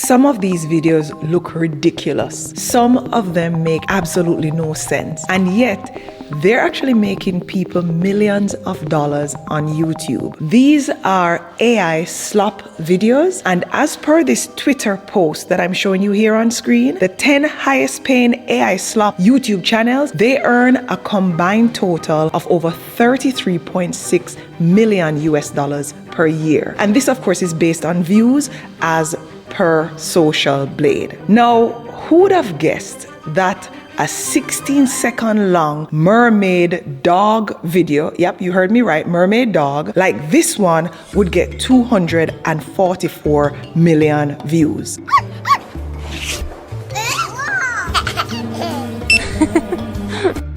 Some of these videos look ridiculous. Some of them make absolutely no sense. And yet, they're actually making people millions of dollars on YouTube. These are AI slop videos, and as per this Twitter post that I'm showing you here on screen, the 10 highest paying AI slop YouTube channels, they earn a combined total of over 33.6 million US dollars per year. And this of course is based on views as per Social Blade. Now, who would have guessed that a 16-second long mermaid dog video, yep, you heard me right, mermaid dog, like this one would get 244 million views.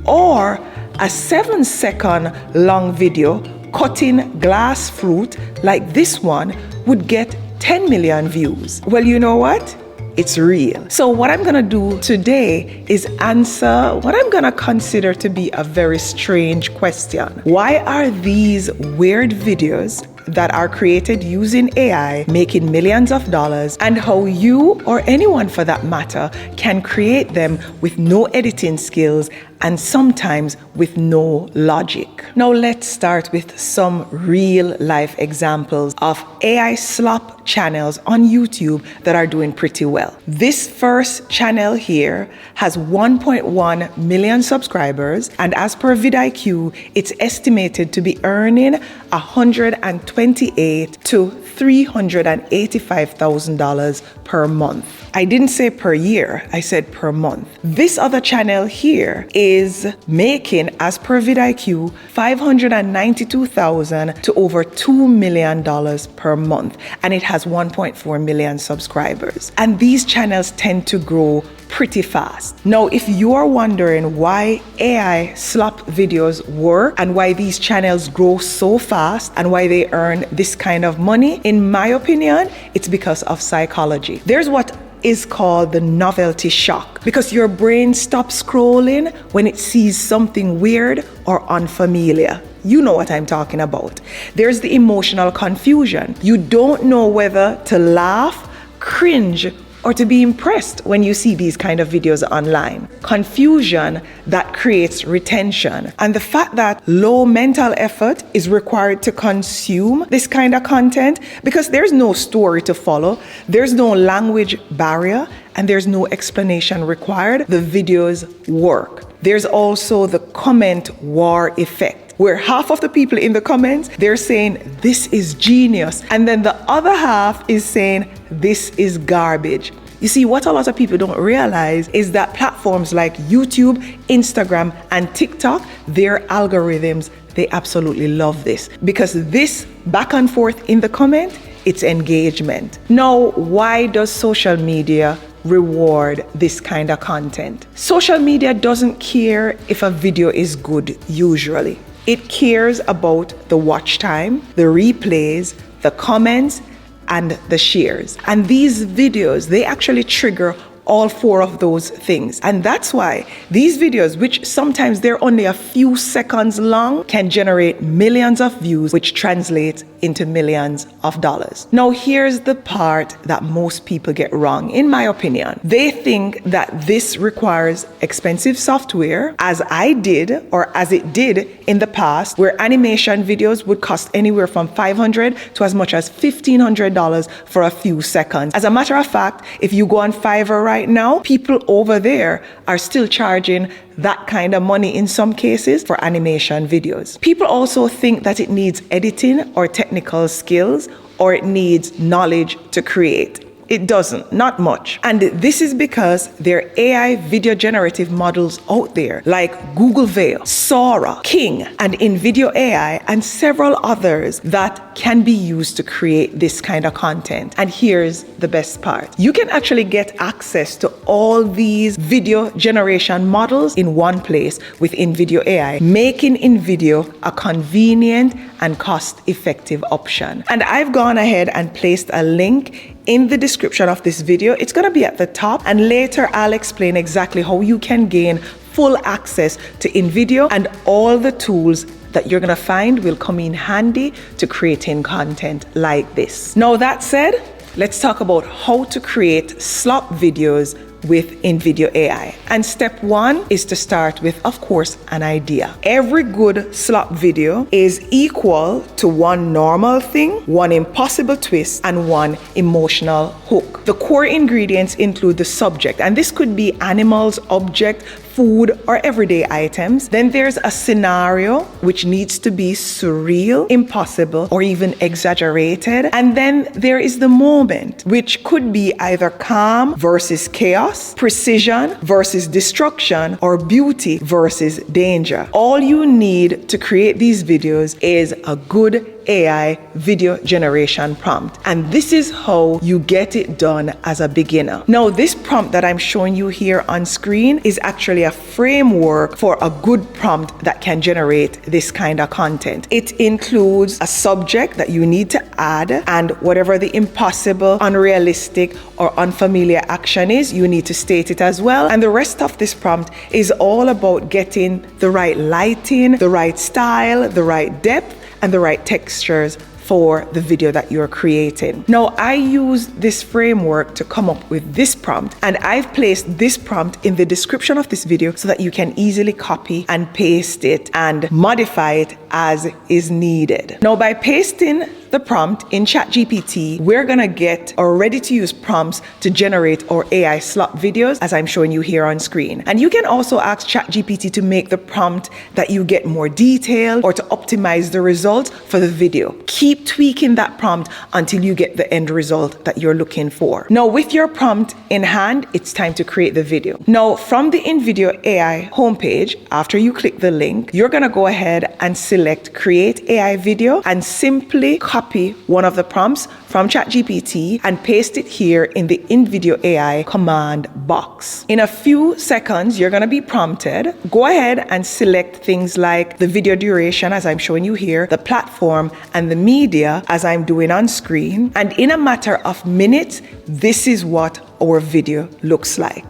Or a 7-second long video cutting glass fruit like this one would get 10 million views. Well, you know what? It's real. So what I'm gonna do today is answer what I'm gonna consider to be a very strange question. Why are these weird videos that are created using AI making millions of dollars, and how you, or anyone for that matter, can create them with no editing skills and sometimes with no logic? Now let's start with some real life examples of AI slop channels on YouTube that are doing pretty well. This first channel here has 1.1 million subscribers, and as per vidIQ, it's estimated to be earning $128,000 to $385,000 per month. I didn't say per year, I said per month. This other channel here is making, as per vidIQ, $592,000 to over $2 million per month, and it has 1.4 million subscribers. And these channels tend to grow pretty fast. Now, if you are wondering why AI slop videos work and why these channels grow so fast and why they earn this kind of money, in my opinion, it's because of psychology. There's what is called the novelty shock, because your brain stops scrolling when it sees something weird or unfamiliar. You know what I'm talking about. There's the emotional confusion. You don't know whether to laugh, cringe, or to be impressed when you see these kind of videos online. Confusion that creates retention. And the fact that low mental effort is required to consume this kind of content, because there's no story to follow, there's no language barrier, and there's no explanation required, the videos work. There's also the comment war effect, where half of the people in the comments, they're saying, this is genius. And then the other half is saying, this is garbage. You see, what a lot of people don't realize is that platforms like YouTube, Instagram, and TikTok, their algorithms, they absolutely love this. Because this back and forth in the comment, it's engagement. Now, why does social media reward this kind of content? Social media doesn't care if a video is good usually. It cares about the watch time, the replays, the comments, and the shares. And these videos, they actually trigger all four of those things. And that's why these videos, which sometimes they're only a few seconds long, can generate millions of views, which translates into millions of dollars. Now, here's the part that most people get wrong, in my opinion. They think that this requires expensive software, as I did, or as it did in the past, where animation videos would cost anywhere from $500 to as much as $1,500 for a few seconds. As a matter of fact, if you go on Fiverr right now, people over there are still charging that kind of money in some cases for animation videos. People also think that it needs editing or technical skills, or it needs knowledge to create. It doesn't, not much. And this is because there are AI video generative models out there like Google Veil, Sora, King, and InVideo AI, and several others that can be used to create this kind of content. And here's the best part. You can actually get access to all these video generation models in one place with InVideo AI, making InVideo a convenient and cost-effective option. And I've gone ahead and placed a link in the description of this video. It's gonna be at the top, and later I'll explain exactly how you can gain full access to InVideo, and all the tools that you're gonna find will come in handy to creating content like this. Now that said, let's talk about how to create slop videos with InVideo AI. And step one is to start with, of course, an idea. Every good slop video is equal to one normal thing, one impossible twist, and one emotional hook. The core ingredients include the subject, and this could be animals, object, food, or everyday items. Then there's a scenario which needs to be surreal, impossible, or even exaggerated. And then there is the moment, which could be either calm versus chaos, precision versus destruction, or beauty versus danger. All you need to create these videos is a good AI video generation prompt. And this is how you get it done as a beginner. Now, this prompt that I'm showing you here on screen is actually a framework for a good prompt that can generate this kind of content. It includes a subject that you need to add, and whatever the impossible, unrealistic, or unfamiliar action is, you need to state it as well. And the rest of this prompt is all about getting the right lighting, the right style, the right depth, and the right textures for the video that you're creating. Now, I use this framework to come up with this prompt, and I've placed this prompt in the description of this video so that you can easily copy and paste it and modify it as is needed. Now, by pasting the prompt in ChatGPT, we're gonna get our ready-to-use prompts to generate our AI slop videos, as I'm showing you here on screen. And you can also ask ChatGPT to make the prompt that you get more detailed or to optimize the result for the video. Keep tweaking that prompt until you get the end result that you're looking for. Now, with your prompt in hand, it's time to create the video. Now, from the InVideo AI homepage, after you click the link, you're gonna go ahead and select Create AI Video and simply copy one of the prompts from ChatGPT and paste it here in the InVideo AI command box. In a few seconds, you're going to be prompted. Go ahead and select things like the video duration, as I'm showing you here, the platform, and the media, as I'm doing on screen. And in a matter of minutes, this is what our video looks like.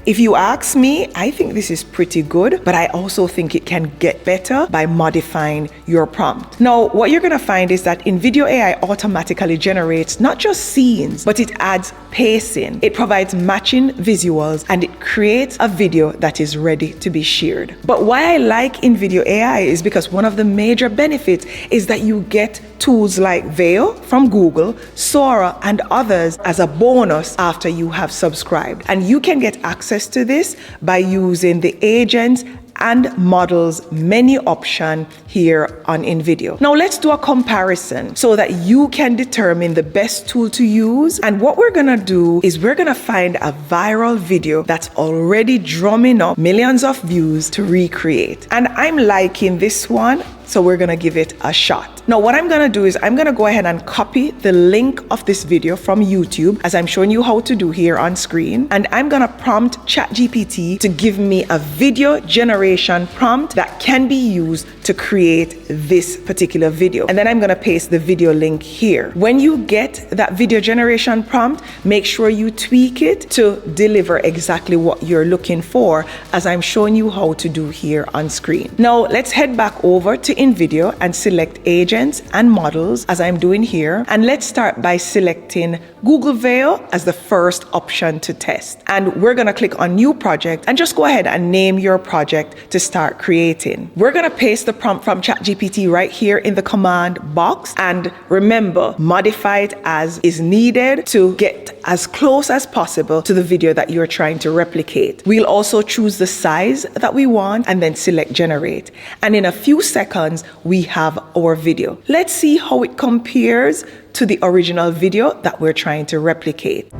If you ask me, I think this is pretty good, but I also think it can get better by modifying your prompt. Now, what you're gonna find is that InVideo AI automatically generates not just scenes, but it adds pacing. It provides matching visuals, and it creates a video that is ready to be shared. But why I like InVideo AI is because one of the major benefits is that you get tools like Veo from Google, Sora, and others as a bonus after you have subscribed. And you can get access to this by using the agents and models menu option here on InVideo. Now let's do a comparison so that you can determine the best tool to use. And what we're gonna do is we're gonna find a viral video that's already drumming up millions of views to recreate. And I'm liking this one, so we're gonna give it a shot. Now what I'm gonna do is I'm gonna go ahead and copy the link of this video from YouTube, as I'm showing you how to do here on screen. And I'm gonna prompt ChatGPT to give me a video generation prompt that can be used to create this particular video. And then I'm gonna paste the video link here. When you get that video generation prompt, make sure you tweak it to deliver exactly what you're looking for, as I'm showing you how to do here on screen. Now let's head back over to InVideo and select agents and models, as I'm doing here. And let's start by selecting Google Veo as the first option to test. And we're gonna click on New Project and just go ahead and name your project to start creating. We're gonna paste the prompt from ChatGPT right here in the command box. And remember, modify it as is needed to get as close as possible to the video that you're trying to replicate. We'll also choose the size that we want and then select generate. And in a few seconds, we have our video. Let's see how it compares to the original video that we're trying to replicate.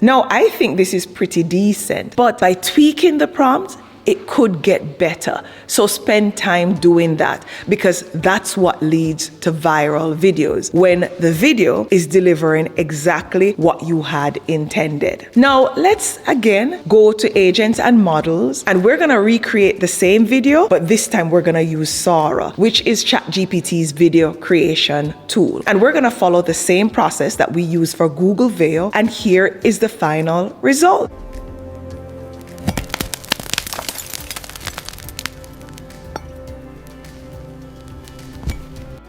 Now, I think this is pretty decent, but by tweaking the prompt, it could get better. So spend time doing that, because that's what leads to viral videos, when the video is delivering exactly what you had intended. Now, let's again go to agents and models, and we're going to recreate the same video, but this time we're going to use Sora, which is ChatGPT's video creation tool. And we're going to follow the same process that we use for Google Video, and here is the final result.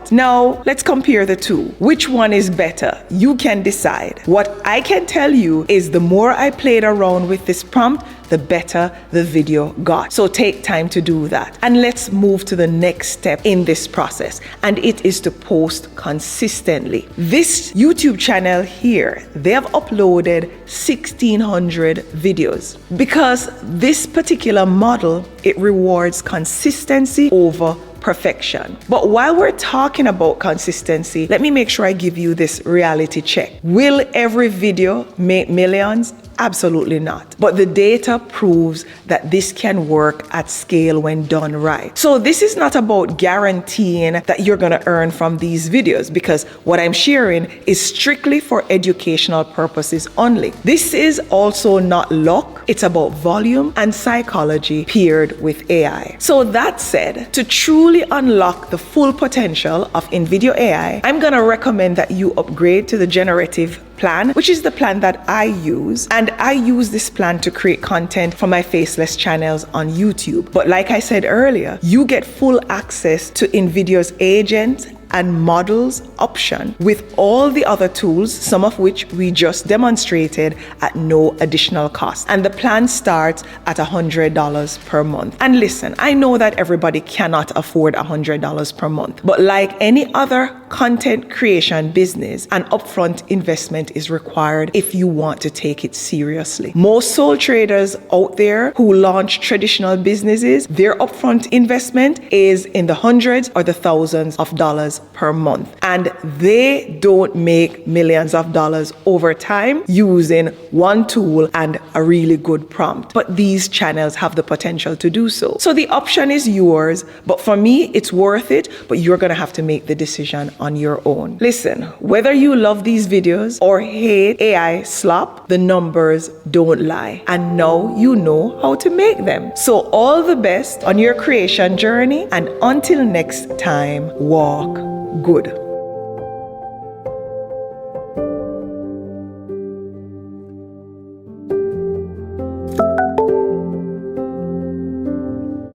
Now, let's compare the two. Which one is better? You can decide. What I can tell you is the more I played around with this prompt, the better the video got. So take time to do that. And let's move to the next step in this process, and it is to post consistently. This YouTube channel here, they have uploaded 1,600 videos, because this particular model, it rewards consistency over perfection. But while we're talking about consistency, let me make sure I give you this reality check. Will every video make millions? Absolutely not. But the data proves that this can work at scale when done right. So this is not about guaranteeing that you're going to earn from these videos, because what I'm sharing is strictly for educational purposes only. This is also not luck. It's about volume and psychology paired with AI. So that said, to truly unlock the full potential of InVideo AI, I'm going to recommend that you upgrade to the generative plan, which is the plan that I use. And I use this plan to create content for my Faceless channels on YouTube. But like I said earlier, you get full access to InVideo's agent and models option with all the other tools, some of which we just demonstrated at no additional cost. And the plan starts at $100 per month. And listen, I know that everybody cannot afford $100 per month, but like any other content creation business, an upfront investment is required if you want to take it seriously. Most sole traders out there who launch traditional businesses, their upfront investment is in the hundreds or the thousands of dollars per month, and they don't make millions of dollars over time using one tool and a really good prompt. But these channels have the potential to do so. So the option is yours, but for me, it's worth it, but you're gonna have to make the decision on your own. Listen, whether you love these videos or hate AI slop, the numbers don't lie, and now you know how to make them. So all the best on your creation journey, and until next time, walk good.